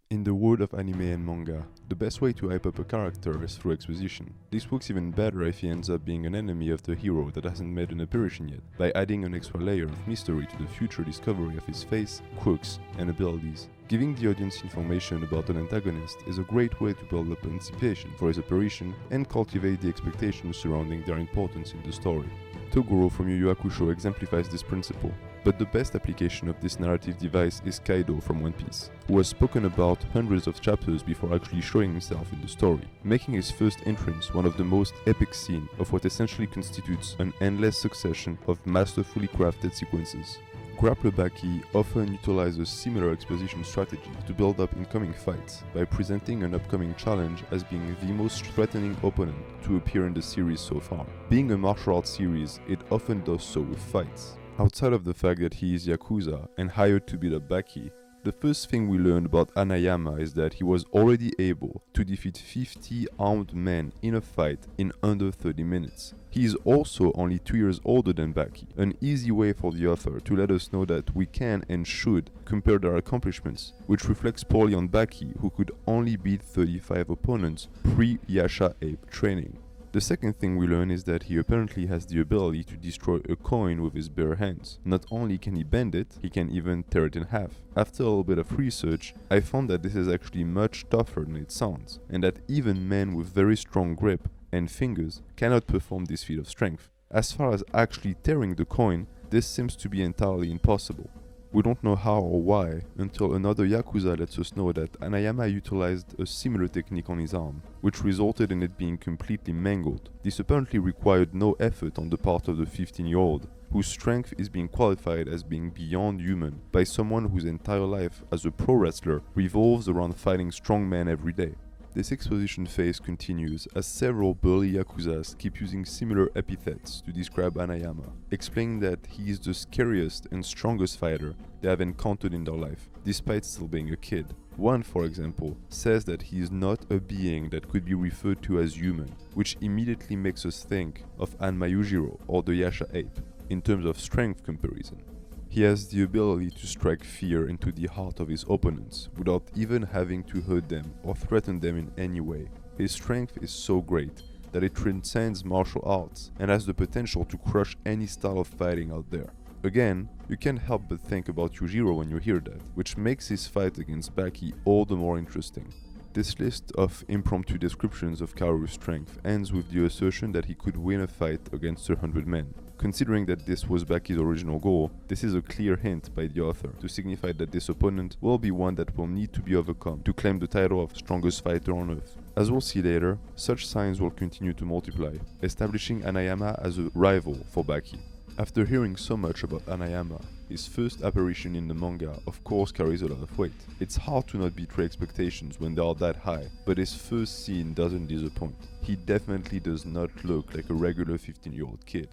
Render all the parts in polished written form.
In the world of anime and manga, the best way to hype up a character is through exposition. This works even better if he ends up being an enemy of the hero that hasn't made an apparition yet, by adding an extra layer of mystery to the future discovery of his face, quirks, and abilities. Giving the audience information about an antagonist is a great way to build up anticipation for his apparition and cultivate the expectations surrounding their importance in the story. Toguro from Yu Yu Hakusho exemplifies this principle, but the best application of this narrative device is Kaido from One Piece, who has spoken about hundreds of chapters before actually showing himself in the story, making his first entrance one of the most epic scenes of what essentially constitutes an endless succession of masterfully crafted sequences. Grappler Baki often utilizes similar exposition strategy to build up incoming fights by presenting an upcoming challenge as being the most threatening opponent to appear in the series so far. Being a martial arts series, it often does so with fights. Outside of the fact that he is Yakuza and hired to beat up Baki, the first thing we learned about Hanayama is that he was already able to defeat 50 armed men in a fight in under 30 minutes. He is also only 2 years older than Baki, an easy way for the author to let us know that we can and should compare their accomplishments, which reflects poorly on Baki, who could only beat 35 opponents pre-Yasha Ape training. The second thing we learn is that he apparently has the ability to destroy a coin with his bare hands. Not only can he bend it, he can even tear it in half. After a little bit of research, I found that this is actually much tougher than it sounds, and that even men with very strong grip and fingers cannot perform this feat of strength. As far as actually tearing the coin, this seems to be entirely impossible. We don't know how or why until another Yakuza lets us know that Hanayama utilized a similar technique on his arm, which resulted in it being completely mangled. This apparently required no effort on the part of the 15-year-old, whose strength is being qualified as being beyond human by someone whose entire life as a pro wrestler revolves around fighting strong men every day. This exposition phase continues as several burly Yakuzas keep using similar epithets to describe Hanayama, explaining that he is the scariest and strongest fighter they have encountered in their life, despite still being a kid. One, for example, says that he is not a being that could be referred to as human, which immediately makes us think of Anmayujiro or the Yasha Ape, in terms of strength comparison. He has the ability to strike fear into the heart of his opponents without even having to hurt them or threaten them in any way. His strength is so great that it transcends martial arts and has the potential to crush any style of fighting out there. Again, you can't help but think about Yujiro when you hear that, which makes his fight against Baki all the more interesting. This list of impromptu descriptions of Kaoru's strength ends with the assertion that he could win a fight against 100 men. Considering that this was Baki's original goal, this is a clear hint by the author to signify that this opponent will be one that will need to be overcome to claim the title of strongest fighter on earth. As we'll see later, such signs will continue to multiply, establishing Hanayama as a rival for Baki. After hearing so much about Hanayama, his first apparition in the manga of course carries a lot of weight. It's hard to not betray expectations when they are that high, but his first scene doesn't disappoint. He definitely does not look like a regular 15-year-old kid.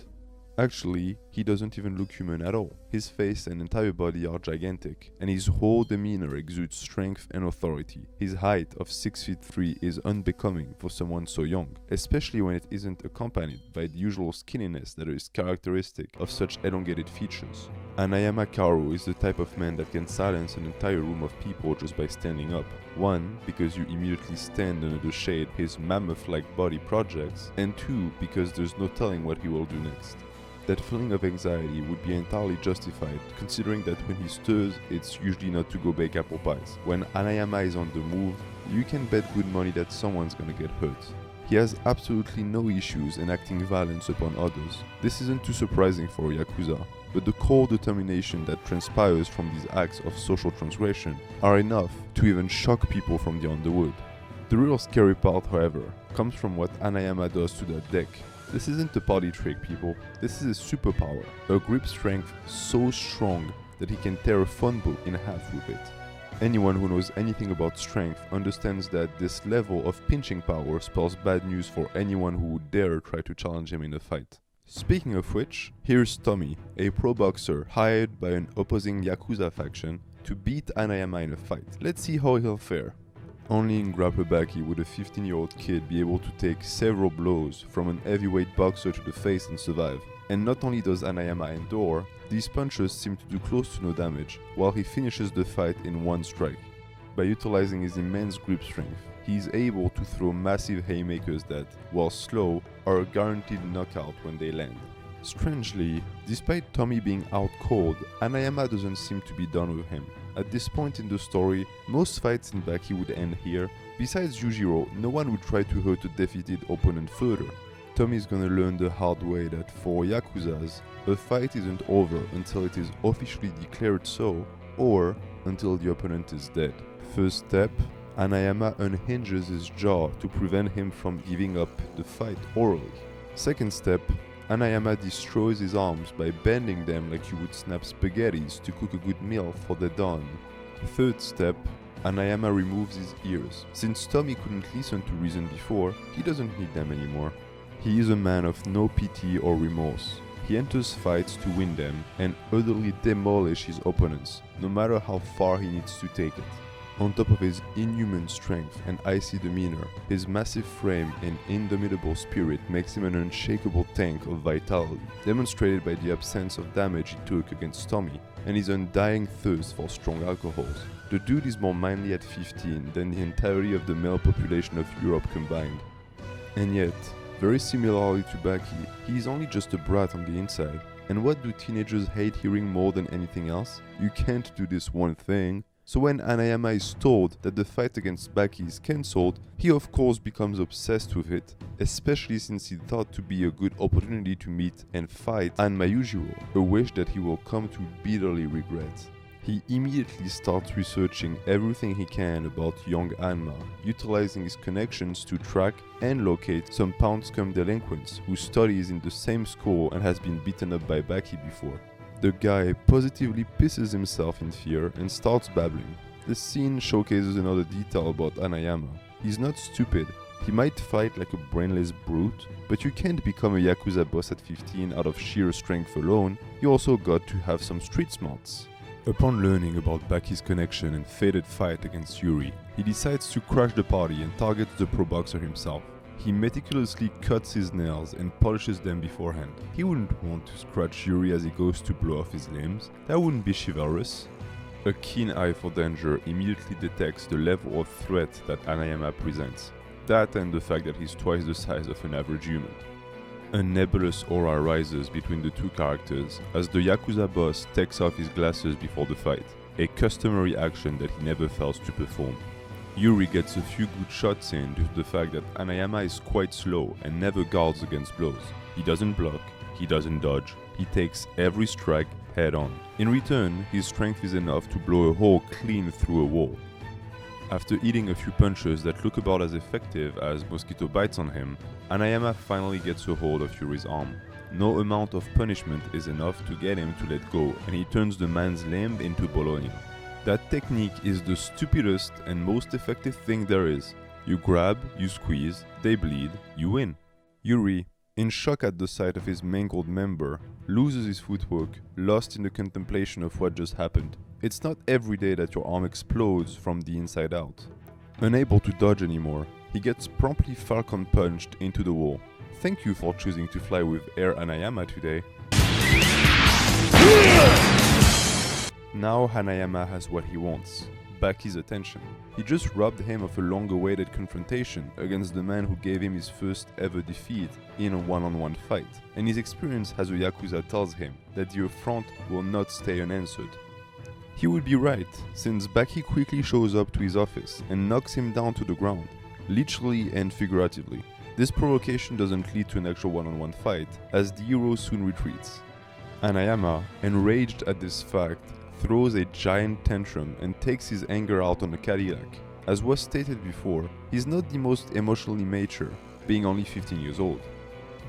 Actually, he doesn't even look human at all. His face and entire body are gigantic, and his whole demeanor exudes strength and authority. His height of 6'3" is unbecoming for someone so young, especially when it isn't accompanied by the usual skinniness that is characteristic of such elongated features. Hanayama Kaoru is the type of man that can silence an entire room of people just by standing up. One, because you immediately stand under the shade his mammoth-like body projects, and two, because there's no telling what he will do next. That feeling of anxiety would be entirely justified, considering that when he stirs, it's usually not to go bake apple pies. When Hanayama is on the move, you can bet good money that someone's gonna get hurt. He has absolutely no issues enacting violence upon others. This isn't too surprising for a Yakuza, but the core determination that transpires from these acts of social transgression are enough to even shock people from the underworld. The real scary part, however, comes from what Hanayama does to that deck. This isn't a party trick, people. This is a superpower, a grip strength so strong that he can tear a phonebook in half with it. Anyone who knows anything about strength understands that this level of pinching power spells bad news for anyone who would dare try to challenge him in a fight. Speaking of which, here's Tommy, a pro boxer hired by an opposing Yakuza faction to beat Hanayama in a fight. Let's see how he'll fare. Only in Grappler Baki would a 15-year-old kid be able to take several blows from an heavyweight boxer to the face and survive. And not only does Hanayama endure, these punches seem to do close to no damage, while he finishes the fight in one strike. By utilizing his immense grip strength, he is able to throw massive haymakers that, while slow, are a guaranteed knockout when they land. Strangely, despite Tommy being out cold, Hanayama doesn't seem to be done with him. At this point in the story, most fights in Baki would end here. Besides Yujiro, no one would try to hurt a defeated opponent further. Tommy's gonna learn the hard way that for Yakuzas, a fight isn't over until it is officially declared so, or until the opponent is dead. First step, Hanayama unhinges his jaw to prevent him from giving up the fight orally. Second step, Hanayama destroys his arms by bending them like you would snap spaghettis to cook a good meal for the dawn. Third step, Hanayama removes his ears. Since Tommy couldn't listen to reason before, he doesn't need them anymore. He is a man of no pity or remorse. He enters fights to win them and utterly demolish his opponents, no matter how far he needs to take it. On top of his inhuman strength and icy demeanor, his massive frame and indomitable spirit makes him an unshakable tank of vitality, demonstrated by the absence of damage he took against Tommy and his undying thirst for strong alcohols. The dude is more manly at 15 than the entirety of the male population of Europe combined. And yet, very similarly to Baki, he is only just a brat on the inside. And what do teenagers hate hearing more than anything else? You can't do this one thing. So when Hanayama is told that the fight against Baki is cancelled, he of course becomes obsessed with it, especially since he thought to be a good opportunity to meet and fight Hanma Yujiro, a wish that he will come to bitterly regret. He immediately starts researching everything he can about young Hanma, utilizing his connections to track and locate some Pound Scum delinquents who studies in the same school and has been beaten up by Baki before. The guy positively pisses himself in fear and starts babbling. The scene showcases another detail about Hanayama. He's not stupid. He might fight like a brainless brute, but you can't become a Yakuza boss at 15 out of sheer strength alone. You also got to have some street smarts. Upon learning about Baki's connection and fated fight against Yuri, he decides to crash the party and targets the pro boxer himself. He meticulously cuts his nails and polishes them beforehand. He wouldn't want to scratch Yuri as he goes to blow off his limbs. That wouldn't be chivalrous. A keen eye for danger immediately detects the level of threat that Hanayama presents. That and the fact that he's twice the size of an average human. A nebulous aura rises between the two characters as the Yakuza boss takes off his glasses before the fight, a customary action that he never fails to perform. Yuri gets a few good shots in due to the fact that Hanayama is quite slow and never guards against blows. He doesn't block, he doesn't dodge, he takes every strike head on. In return, his strength is enough to blow a hole clean through a wall. After eating a few punches that look about as effective as mosquito bites on him, Hanayama finally gets a hold of Yuri's arm. No amount of punishment is enough to get him to let go, and he turns the man's limb into Bologna. That technique is the stupidest and most effective thing there is. You grab, you squeeze, they bleed, you win. Yuri, in shock at the sight of his mangled member, loses his footwork, lost in the contemplation of what just happened. It's not every day that your arm explodes from the inside out. Unable to dodge anymore, he gets promptly falcon punched into the wall. Thank you for choosing to fly with Air Hanayama today. Now Hanayama has what he wants, Baki's attention. He just robbed him of a long-awaited confrontation against the man who gave him his first ever defeat in a one-on-one fight, and his experience as a Yakuza tells him that the affront will not stay unanswered. He would be right, since Baki quickly shows up to his office and knocks him down to the ground, literally and figuratively. This provocation doesn't lead to an actual one-on-one fight, as the hero soon retreats. Hanayama, enraged at this fact, throws a giant tantrum and takes his anger out on a Cadillac. As was stated before, he's not the most emotionally mature, being only 15 years old.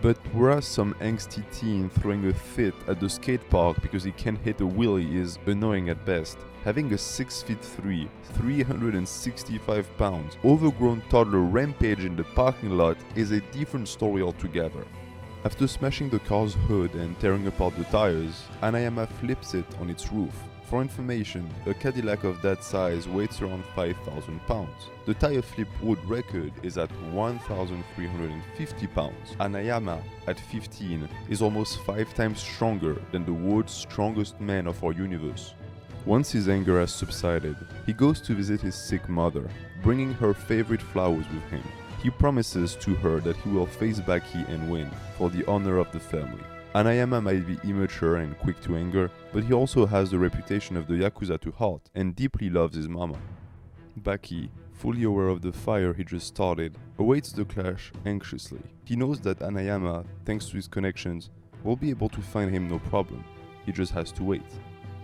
But whereas some angsty teen throwing a fit at the skate park because he can't hit a wheelie is annoying at best, having a 6'3", 365 pounds, overgrown toddler rampage in the parking lot is a different story altogether. After smashing the car's hood and tearing apart the tires, Hanayama flips it on its roof. For information, a Cadillac of that size weighs around 5,000 pounds. The tire flip world record is at 1,350 pounds. Hanayama, at 15, is almost 5 times stronger than the world's strongest man of our universe. Once his anger has subsided, he goes to visit his sick mother, bringing her favorite flowers with him. He promises to her that he will face Baki and win, for the honor of the family. Hanayama might be immature and quick to anger, but he also has the reputation of the Yakuza to heart and deeply loves his mama. Baki, fully aware of the fire he just started, awaits the clash anxiously. He knows that Hanayama, thanks to his connections, will be able to find him no problem. He just has to wait.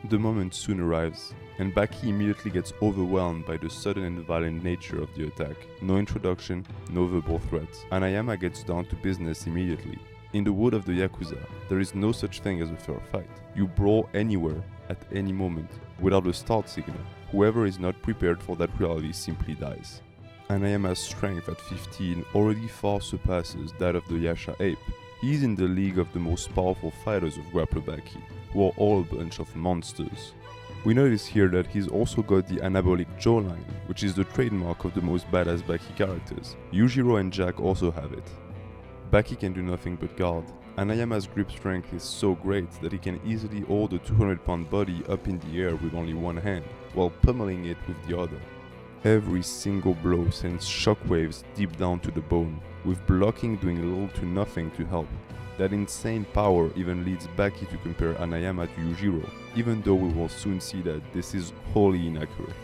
The moment soon arrives, and Baki immediately gets overwhelmed by the sudden and violent nature of the attack. No introduction, no verbal threats. Hanayama gets down to business immediately. In the world of the Yakuza, there is no such thing as a fair fight. You brawl anywhere, at any moment, without a start signal. Whoever is not prepared for that reality simply dies. Hanayama's strength at 15 already far surpasses that of the Yasha ape. He is in the league of the most powerful fighters of Grappler Baki, who are all a bunch of monsters. We notice here that he's also got the anabolic jawline, which is the trademark of the most badass Baki characters. Yujiro and Jack also have it. Baki can do nothing but guard. Hanayama's grip strength is so great that he can easily hold a 200-pound body up in the air with only one hand, while pummeling it with the other. Every single blow sends shockwaves deep down to the bone, with blocking doing little to nothing to help. That insane power even leads Baki to compare Hanayama to Yujiro, even though we will soon see that this is wholly inaccurate.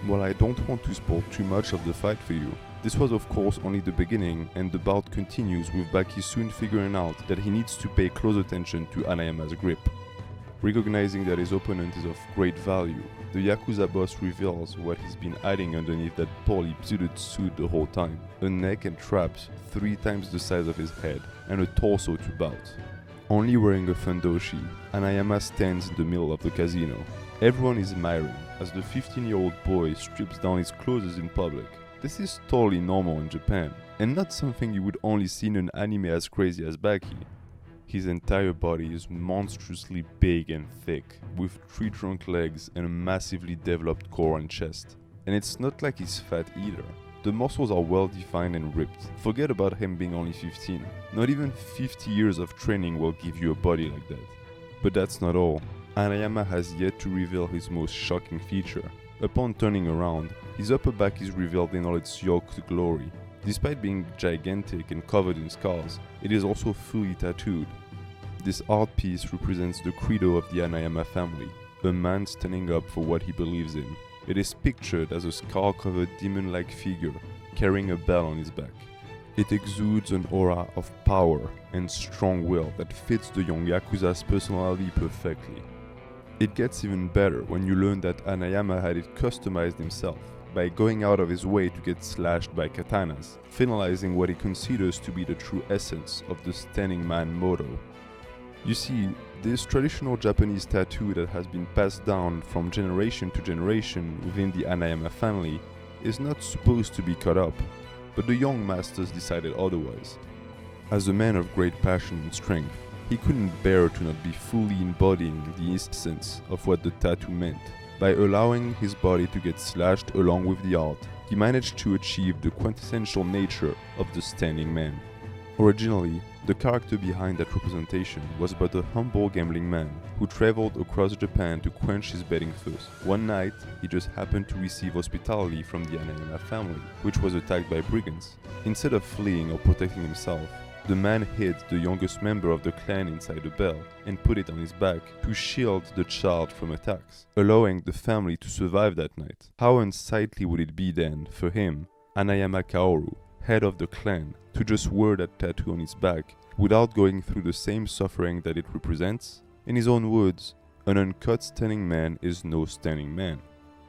While I don't want to spoil too much of the fight for you, this was of course only the beginning, and the bout continues with Baki soon figuring out that he needs to pay close attention to Hanayama's grip. Recognizing that his opponent is of great value, the Yakuza boss reveals what he's been hiding underneath that poorly suited suit the whole time. A neck and traps 3 times the size of his head, and a torso to bout. Only wearing a fundoshi, Hanayama stands in the middle of the casino. Everyone is admiring as the 15-year-old boy strips down his clothes in public. This is totally normal in Japan, and not something you would only see in an anime as crazy as Baki. His entire body is monstrously big and thick, with 3 trunk legs and a massively developed core and chest. And it's not like he's fat either. The muscles are well defined and ripped. Forget about him being only 15. Not even 50 years of training will give you a body like that. But that's not all. Hanayama has yet to reveal his most shocking feature. Upon turning around, his upper back is revealed in all its yoked glory. Despite being gigantic and covered in scars, it is also fully tattooed. This art piece represents the credo of the Hanayama family, a man standing up for what he believes in. It is pictured as a scar-covered demon-like figure, carrying a bell on his back. It exudes an aura of power and strong will that fits the young Yakuza's personality perfectly. It gets even better when you learn that Hanayama had it customized himself, by going out of his way to get slashed by katanas, finalizing what he considers to be the true essence of the standing man motto. You see, this traditional Japanese tattoo that has been passed down from generation to generation within the Hanayama family is not supposed to be cut up, but the young masters decided otherwise. As a man of great passion and strength, he couldn't bear to not be fully embodying the essence of what the tattoo meant. By allowing his body to get slashed along with the art, he managed to achieve the quintessential nature of the standing man. Originally, the character behind that representation was but a humble gambling man who traveled across Japan to quench his betting thirst. One night, he just happened to receive hospitality from the Hanayama family, which was attacked by brigands. Instead of fleeing or protecting himself, the man hid the youngest member of the clan inside a bell and put it on his back to shield the child from attacks, allowing the family to survive that night. How unsightly would it be then for him, Hanayama Kaoru, head of the clan, to just wear that tattoo on his back without going through the same suffering that it represents? In his own words, an uncut standing man is no standing man.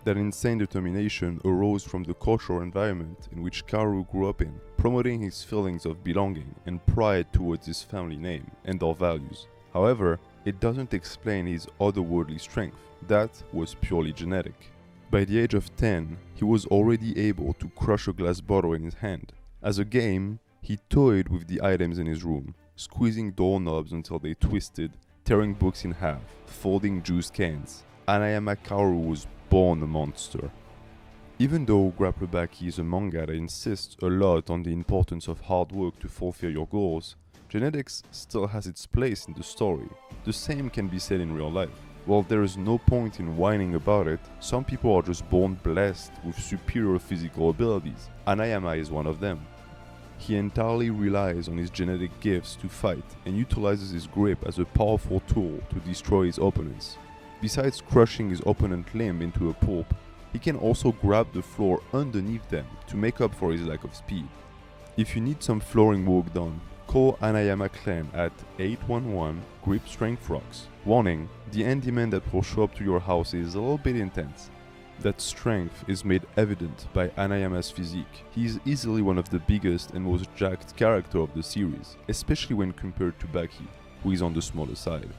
That insane determination arose from the cultural environment in which Kaoru grew up in, promoting his feelings of belonging and pride towards his family name and their values. However, it doesn't explain his otherworldly strength. That was purely genetic. By the age of 10, he was already able to crush a glass bottle in his hand. As a game, he toyed with the items in his room, squeezing doorknobs until they twisted, tearing books in half, folding juice cans. Hanayama Kaoru was born a monster. Even though Grappler Baki is a manga that insists a lot on the importance of hard work to fulfill your goals, genetics still has its place in the story. The same can be said in real life. While there is no point in whining about it, some people are just born blessed with superior physical abilities. Hanayama is one of them. He entirely relies on his genetic gifts to fight and utilizes his grip as a powerful tool to destroy his opponents. Besides crushing his opponent's limb into a pulp, he can also grab the floor underneath them to make up for his lack of speed. If you need some flooring work done, call Hanayama Clan at 811 Grip Strength Rocks. Warning, the handyman that will show up to your house is a little bit intense. That strength is made evident by Hanayama's physique. He is easily one of the biggest and most jacked characters of the series, especially when compared to Baki, who is on the smaller side.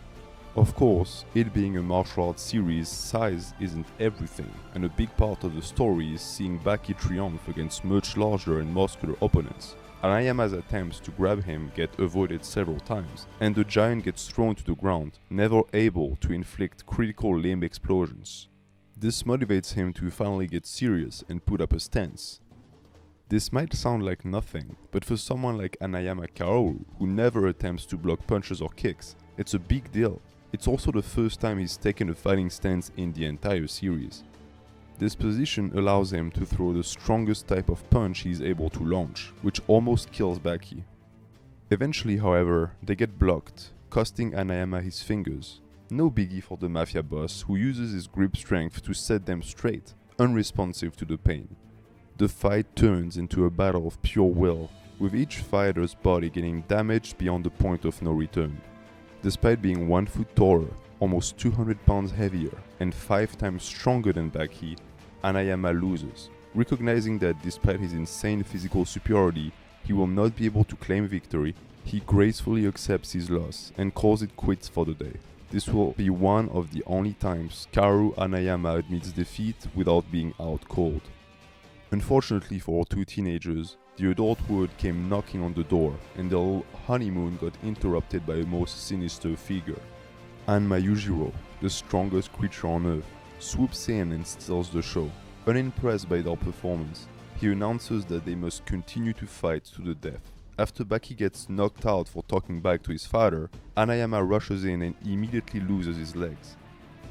Of course, it being a martial arts series, size isn't everything, and a big part of the story is seeing Baki triumph against much larger and muscular opponents. Hanayama's attempts to grab him get avoided several times, and the giant gets thrown to the ground, never able to inflict critical limb explosions. This motivates him to finally get serious and put up a stance. This might sound like nothing, but for someone like Hanayama Kaoru, who never attempts to block punches or kicks, it's a big deal. It's also the first time he's taken a fighting stance in the entire series. This position allows him to throw the strongest type of punch he is able to launch, which almost kills Baki. Eventually, however, they get blocked, costing Hanayama his fingers. No biggie for the mafia boss, who uses his grip strength to set them straight, unresponsive to the pain. The fight turns into a battle of pure will, with each fighter's body getting damaged beyond the point of no return. Despite being 1 foot taller, almost 200 pounds heavier, and 5 times stronger than Baki, Hanayama loses. Recognizing that despite his insane physical superiority, he will not be able to claim victory, he gracefully accepts his loss and calls it quits for the day. This will be one of the only times Kaoru Hanayama admits defeat without being out cold. Unfortunately for our two teenagers, the adulthood came knocking on the door, and their little honeymoon got interrupted by a most sinister figure. Hanma Yujiro, the strongest creature on earth, swoops in and steals the show. Unimpressed by their performance, he announces that they must continue to fight to the death. After Baki gets knocked out for talking back to his father, Hanayama rushes in and immediately loses his legs.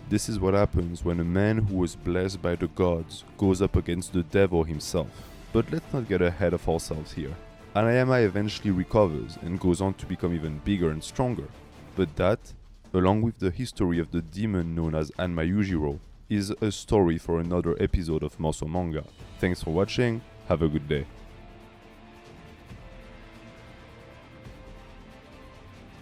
This is what happens when a man who was blessed by the gods goes up against the devil himself. But let's not get ahead of ourselves here. Hanayama eventually recovers and goes on to become even bigger and stronger. But that, along with the history of the demon known as Hanma Yujiro, is a story for another episode of Manga. Thanks for watching, have a good day.